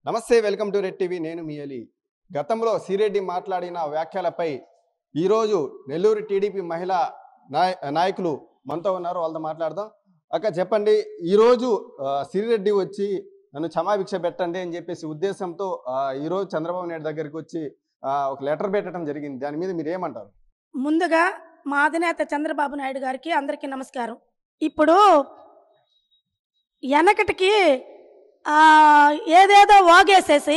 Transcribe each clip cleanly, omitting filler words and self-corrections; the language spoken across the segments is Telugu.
నమస్తే, వెల్కమ్ టు రెడ్ టీవీ. నేను మీ అలీ. గతంలో సిరెడ్డి మాట్లాడిన వ్యాఖ్యలపై ఈరోజు నెల్లూరు టీడీపీ మహిళా నాయకులు మనతో ఉన్నారు. వాళ్ళతో మాట్లాడదాం. అక్క చెప్పండి, ఈరోజు సిరెడ్డి వచ్చి నన్ను క్షమాభిక్ష పెట్టండి అని చెప్పేసి ఉద్దేశంతో ఈరోజు చంద్రబాబు నాయుడు దగ్గరికి వచ్చి ఒక లెటర్ పెట్టడం జరిగింది. దాని మీద మీరు ఏమంటారు? ముందుగా మా అధినేత చంద్రబాబు నాయుడు గారికి అందరికీ నమస్కారం. ఇప్పుడు వెనకటికి ఏదేదో వాగేసేసి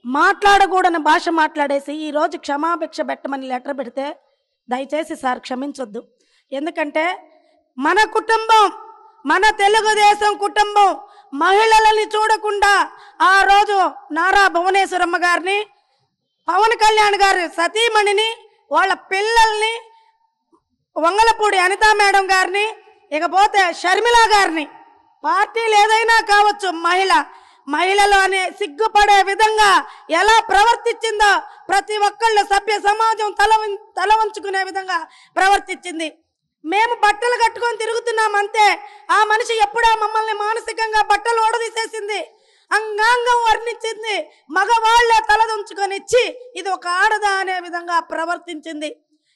మాట్లాడకూడని భాష మాట్లాడేసి ఈరోజు క్షమాభిక్ష పెట్టమని లెటర్ పెడితే దయచేసి సార్ క్షమించొద్దు. ఎందుకంటే మన కుటుంబం, మన తెలుగుదేశం కుటుంబం మహిళలని చూడకుండా ఆ రోజు నారా భువనేశ్వరమ్మ గారిని, పవన్ కళ్యాణ్ గారి సతీమణిని, వాళ్ళ పిల్లల్ని, వంగలపూడి అనితా మేడం గారిని, ఇకపోతే షర్మిల గారిని, పార్టీలు ఏదైనా కావచ్చు, మహిళలు అనే సిగ్గుపడే విధంగా ఎలా ప్రవర్తించిందో ప్రతి ఒక్కళ్ళు సభ్య సమాజం తల వంచుకునే విధంగా ప్రవర్తించింది. మేము బట్టలు కట్టుకొని తిరుగుతున్నాం అంతే. ఆ మనిషి ఎప్పుడో మమ్మల్ని మానసికంగా బట్టలు ఓడదీసేసింది, అంగాంగం వర్ణించింది, మగవాళ్లే తలదుంచుకొని ఇచ్చి ఇది ఒక ఆడదా అనే విధంగా ప్రవర్తించింది.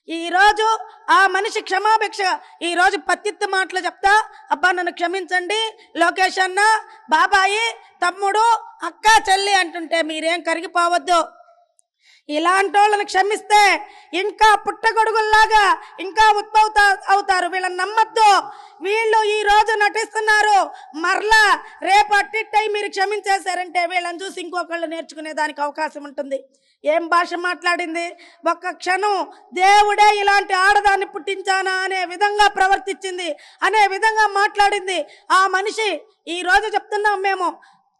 ఈరోజు ఆ మనిషి క్షమాభిక్ష ఈరోజు పత్తిత్తు మాటలు చెప్తా, అబ్బా నన్ను క్షమించండి లోకేష్ అన్న, బాబాయి, తమ్ముడు, అక్క, చెల్లి అంటుంటే మీరేం కరిగిపోవద్దు. ఇలాంటి వాళ్ళని క్షమిస్తే ఇంకా పుట్టగొడుగుల్లాగా ఇంకా ఉత్పత్తి అవుతారు. వీళ్ళని నమ్మద్దు. వీళ్ళు ఈ రోజు నటిస్తున్నారు, మరలా రేపు అట్టిట్టయి మీరు క్షమించేశారంటే వీళ్ళని చూసి ఇంకొకళ్ళు నేర్చుకునే దానికి అవకాశం ఉంటుంది. ఏం భాష మాట్లాడింది! ఒక్క క్షణం దేవుడే ఇలాంటి ఆడదాన్ని పుట్టించానా అనే విధంగా ప్రవర్తించింది, అనే విధంగా మాట్లాడింది. ఆ మనిషి ఈ రోజు చెప్తున్నాం, మేము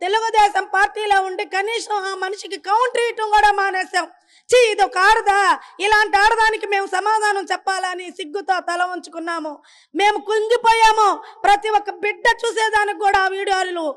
తెలుగుదేశం పార్టీలో ఉండి కనీసం ఆ మనిషికి కౌంటర్ ఇవ్వటం కూడా మానేశాం. ఇది ఒక ఆడదా, ఇలాంటి ఆడదానికి మేము సమాధానం చెప్పాలని సిగ్గుతో తల వంచుకున్నాము. మేము కుంగిపోయాము. ప్రతి ఒక్క బిడ్డ చూసేదానికి కూడా ఆ వీడియోలు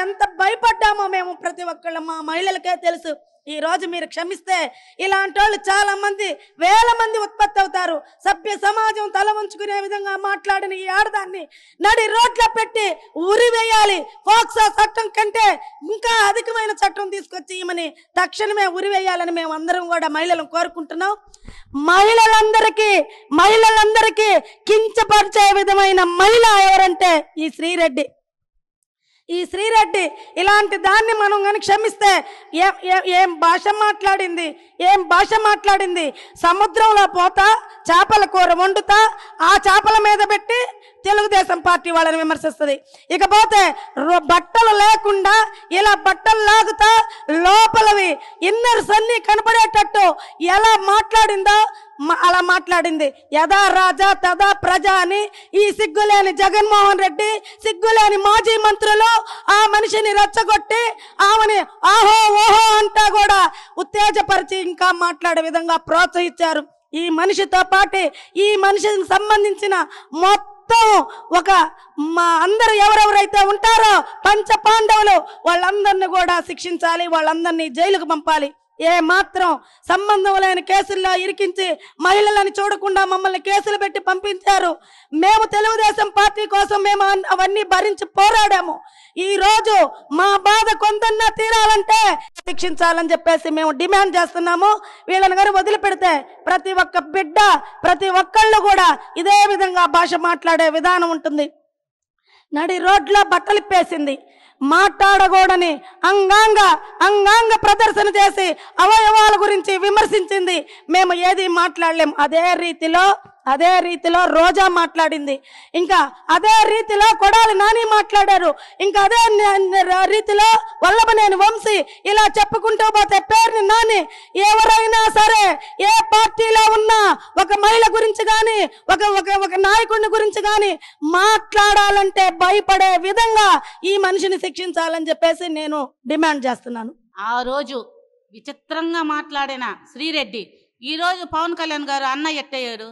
ఎంత భయపడ్డామో మేము ప్రతి ఒక్కళ్ళు మా మహిళలకే తెలుసు. ఈ రోజు మీరు క్షమిస్తే ఇలాంటి వాళ్ళు చాలా మంది, వేల మంది ఉత్పత్తి అవుతారు. సభ్య సమాజం తల వంచుకునే విధంగా మాట్లాడిన ఈ ఆడదాన్ని నడి రోడ్ల పెట్టి ఉరివేయాలి. ఫోక్సో చట్టం కంటే ఇంకా అధికమైన చట్టం తీసుకొచ్చి ఈమెని తక్షణమే ఉరివేయాలని మేము అందరం కూడా మహిళలను కోరుకుంటున్నాం. మహిళలందరికీ కించపరిచే విధమైన మహిళ ఎవరంటే ఈ శ్రీరెడ్డి. ఇలాంటి దాన్ని మనం కానీ క్షమిస్తే ఏం భాష మాట్లాడింది. సముద్రంలో పోతా చేపల కూర వండుతా ఆ చేపల మీద పెట్టి తెలుగుదేశం పార్టీ వాళ్ళని విమర్శిస్తుంది. ఇకపోతే బట్టలు లేకుండా ఇలా బట్టలు లాగుతా లోపలవి ఇన్నర్స్ అన్ని కనపడేటట్టు ఎలా మాట్లాడిందో అలా మాట్లాడింది. యథా రాజా తదా ప్రజ అని ఈ సిగ్గులేని జగన్మోహన్ రెడ్డి, సిగ్గులేని మాజీ మంత్రులు ఆ మనిషిని రెచ్చగొట్టి ఆమెని ఆహో ఓహో అంటా కూడా ఉత్తేజపరిచి ఇంకా మాట్లాడే విధంగా ప్రోత్సహించారు. ఈ మనిషితో పాటు ఈ మనిషికి సంబంధించిన మొత్తం మా అందరూ ఎవరెవరైతే ఉంటారో పంచ పాండవులు వాళ్ళందరినీ కూడా శిక్షించాలి, వాళ్ళందరినీ జైలుకు పంపాలి. ఏ మాత్రం సంబంధం లేని కేసుల్లో ఇరికించి మహిళలను చూడకుండా మమ్మల్ని కేసులు పెట్టి పంపించారు. మేము తెలుగుదేశం పార్టీ కోసం మేము అవన్నీ భరించి పోరాడాము. ఈ రోజు మా బాధ కొంతన్నా తీరాలంటే శిక్షించాలని చెప్పేసి మేము డిమాండ్ చేస్తున్నాము. వీళ్ళని గారు వదిలిపెడితే ప్రతి ఒక్క బిడ్డ, ప్రతి ఒక్కళ్ళు కూడా ఇదే విధంగా భాష మాట్లాడే విధానం ఉంటుంది. నడి రోడ్లో బట్టలిప్పేసింది, మాట్లాడకూడని అంగాంగ ప్రదర్శన చేసి అవయవాల గురించి విమర్శించింది. మేము ఏది మాట్లాడలేం. అదే రీతిలో రోజా మాట్లాడింది, ఇంకా అదే రీతిలో కొడాలి నాని మాట్లాడారు, ఇంకా అదే రీతిలో వల్లభనేని వంశీ, ఇలా చెప్పుకుంటూ పోతే పేరుని నాని. ఎవరైనా సరే ఏ పార్టీలో ఉన్నా ఒక మహిళ గురించి కానీ ఒక నాయకుడిని గురించి కానీ మాట్లాడాలంటే భయపడే విధంగా ఈ మనిషిని శిక్షించాలని చెప్పేసి నేను డిమాండ్ చేస్తున్నాను. ఆ రోజు విచిత్రంగా మాట్లాడిన శ్రీరెడ్డి ఈరోజు పవన్ కళ్యాణ్ గారు అన్న ఎట్టయ్యారు.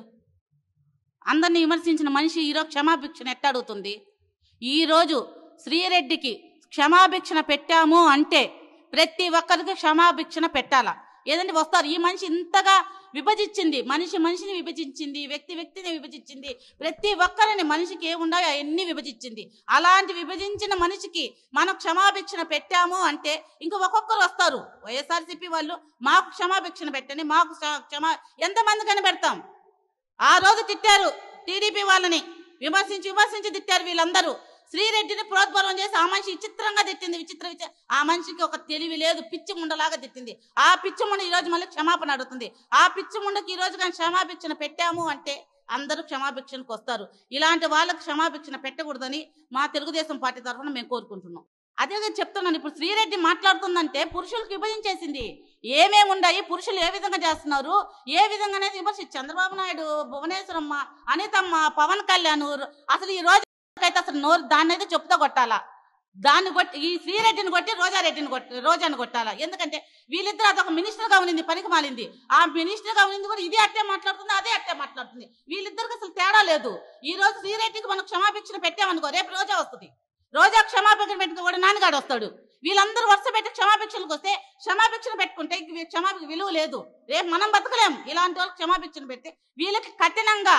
అందరినీ విమర్శించిన మనిషి ఈరోజు క్షమాభిక్షణ ఎట్టడుగుతుంది. ఈరోజు శ్రీరెడ్డికి క్షమాభిక్షణ పెట్టాము అంటే ప్రతి ఒక్కరికి క్షమాభిక్షణ పెట్టాలా? ఏదంటే వస్తారు. ఈ మనిషి ఇంతగా విభజించింది. మనిషిని విభజించింది, వ్యక్తిని విభజించింది. ప్రతి ఒక్కరిని మనిషికి ఏముండాయో అవన్నీ విభజించింది. అలాంటి విభజించిన మనిషికి మనం క్షమాభిక్షణ పెట్టాము అంటే ఇంక ఒక్కొక్కరు వస్తారు. వైఎస్ఆర్సీపీ వాళ్ళు మాకు క్షమాభిక్షణ పెట్టండి, మాకు ఎంతమందికని పెడతాం. ఆ రోజు తిట్టారు టీడీపీ వాళ్ళని, విమర్శించి తిట్టారు వీళ్ళందరూ. శ్రీరెడ్డిని ప్రోద్బలం చేసి ఆ మనిషి విచిత్రంగా తిట్టింది. ఆ మనిషికి ఒక తెలివి లేదు, పిచ్చి ముండలాగా తిట్టింది. ఆ పిచ్చి ముండ ఈరోజు మళ్ళీ క్షమాపణ అడుగుతుంది. ఆ పిచ్చి ముండకి ఈరోజు కానీ క్షమాభిక్షణ పెట్టాము అంటే అందరూ క్షమాభిక్షణకు వస్తారు. ఇలాంటి వాళ్ళకి క్షమాభిక్షణ పెట్టకూడదని మా తెలుగుదేశం పార్టీ తరఫున మేము కోరుకుంటున్నాం. అదే చెప్తున్నాను, ఇప్పుడు శ్రీరెడ్డి మాట్లాడుతుందంటే పురుషులకు విభజించేసింది. ఏమేమి ఉన్నాయి, పురుషులు ఏ విధంగా చేస్తున్నారు, ఏ విధంగా అనేది విమర్శించి చంద్రబాబు నాయుడు, భువనేశ్వరమ్మ, అనితమ్మ, పవన్ కళ్యాణ్ అసలు ఈ రోజు అయితే అసలు నోరు దాన్ని అయితే చెప్తా కొట్టాలా. దాన్ని కొట్టి ఈ శ్రీరెడ్డిని కొట్టి రోజాని కొట్టాలా. ఎందుకంటే వీళ్ళిద్దరు అదొక మినిస్టర్గా ఉన్నింది, పనికి మాలింది. ఆ మినిస్టర్గా ఉన్నింది కూడా ఇది అట్టే మాట్లాడుతుంది, అదే అట్టే మాట్లాడుతుంది. వీళ్ళిద్దరికి అసలు తేడా లేదు. ఈ రోజు శ్రీరెడ్డికి మనం క్షమాభిక్షణ పెట్టామనుకో, రేపు రోజా వస్తుంది. రోజా క్షమాభిక్షణ పెట్టుకుని కూడా నాన్నగాడు వస్తాడు. వీళ్ళందరూ వరుస పెట్టి క్షమాభిక్షణకు వస్తే క్షమాభిక్షణ పెట్టుకుంటే విలువ లేదు. రేపు మనం బతకలేం. ఇలాంటి వాళ్ళకి క్షమాభిక్షణ పెడితే వీళ్ళకి కఠినంగా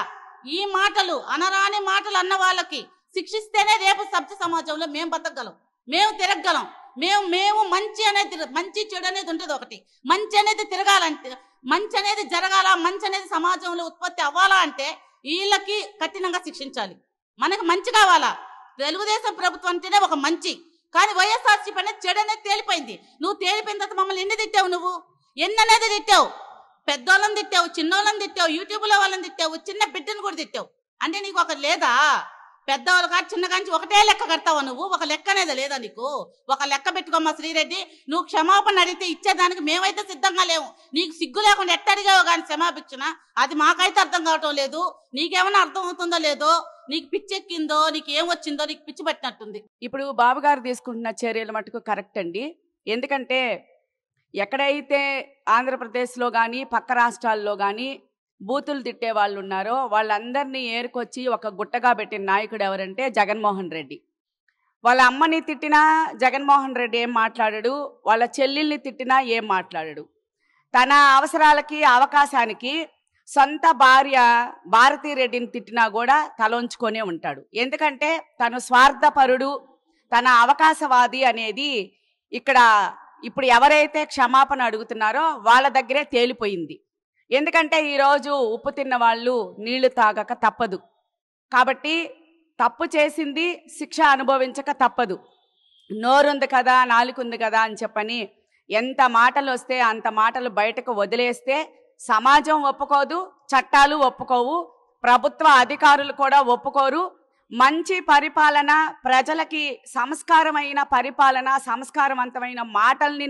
ఈ మాటలు, అనరాని మాటలు అన్న వాళ్ళకి శిక్షిస్తేనే రేపు సభ్య సమాజంలో మేము బతకగలం, మేము తిరగగలం. మేము మంచి చెడు అనేది ఉంటుంది. ఒకటి మంచి అనేది తిరగాలంటే, మంచి అనేది జరగాల, మంచి అనేది సమాజంలో ఉత్పత్తి అవ్వాలా అంటే వీళ్ళకి కఠినంగా శిక్షించాలి. మనకు మంచి కావాలా. తెలుగుదేశం ప్రభుత్వం అంటేనే ఒక మంచి, కానీ వైఎస్ఆర్సీపీ అనేది చెడు అనేది తేలిపోయింది. నువ్వు తేలిపోయిన తర్వాత మమ్మల్ని ఎన్ని తిట్టావు, నువ్వు ఎన్ని అనేది తిట్టావు. పెద్దోళ్ళని తిట్టావు, చిన్నోళ్ళని తిట్టావు, యూట్యూబ్లో వాళ్ళని తిట్టావు, చిన్న బిడ్డను కూడా తిట్టావు. అంటే నీకు ఒక లేదా, పెద్దవాళ్ళు కాదు చిన్న కాంచి ఒకటే లెక్క కడతావా నువ్వు? ఒక లెక్క అనేది లేదా నీకు? ఒక లెక్క పెట్టుకోమ్మా శ్రీరెడ్డి. నువ్వు క్షమాపణ అడిగితే ఇచ్చేదానికి మేమైతే సిద్ధంగా లేవు. నీకు సిగ్గు లేకుండా ఎట్టడిగావు కానీ క్షమాభిక్షణ, అది మాకైతే అర్థం కావటం లేదు. నీకేమైనా అర్థం అవుతుందో లేదో, నీకు పిచ్చి ఎక్కిందో, నీకు ఏం వచ్చిందో, నీకు పిచ్చి పట్టినట్టుంది. ఇప్పుడు బాబు గారు తీసుకుంటున్న చర్యలు మటుకు కరెక్ట్ అండి. ఎందుకంటే ఎక్కడైతే ఆంధ్రప్రదేశ్లో కానీ పక్క రాష్ట్రాల్లో కానీ బూతులు తిట్టే వాళ్ళు ఉన్నారో వాళ్ళందరినీ ఏరుకొచ్చి ఒక గుట్టగా పెట్టిన నాయకుడు ఎవరంటే జగన్మోహన్ రెడ్డి. వాళ్ళ అమ్మని తిట్టినా జగన్మోహన్ రెడ్డి ఏం మాట్లాడాడు, వాళ్ళ చెల్లెల్ని తిట్టినా ఏం మాట్లాడాడు. తన అవసరాలకి అవకాశానికి సొంత భార్య భారతీరెడ్డిని తిట్టినా కూడా తలొంచుకొనే ఉంటాడు. ఎందుకంటే తను స్వార్థపరుడు, తన అవకాశవాది అనేది ఇప్పుడు ఎవరైతే క్షమాపణ అడుగుతున్నారో వాళ్ళ దగ్గరే తేలిపోయింది. ఎందుకంటే ఈరోజు ఉప్పు తిన్న వాళ్ళు నీళ్లు తాగక తప్పదు. కాబట్టి తప్పు చేసింది శిక్ష అనుభవించక తప్పదు. నోరుంది కదా, నాలుగుంది కదా అని చెప్పని ఎంత మాటలు వస్తే అంత మాటలు బయటకు వదిలేస్తే సమాజం ఒప్పుకోదు, చట్టాలు ఒప్పుకోవు, ప్రభుత్వ అధికారులు కూడా ఒప్పుకోరు. మంచి పరిపాలన, ప్రజలకి సంస్కారమైన పరిపాలన, సంస్కారవంతమైన మాటల్ని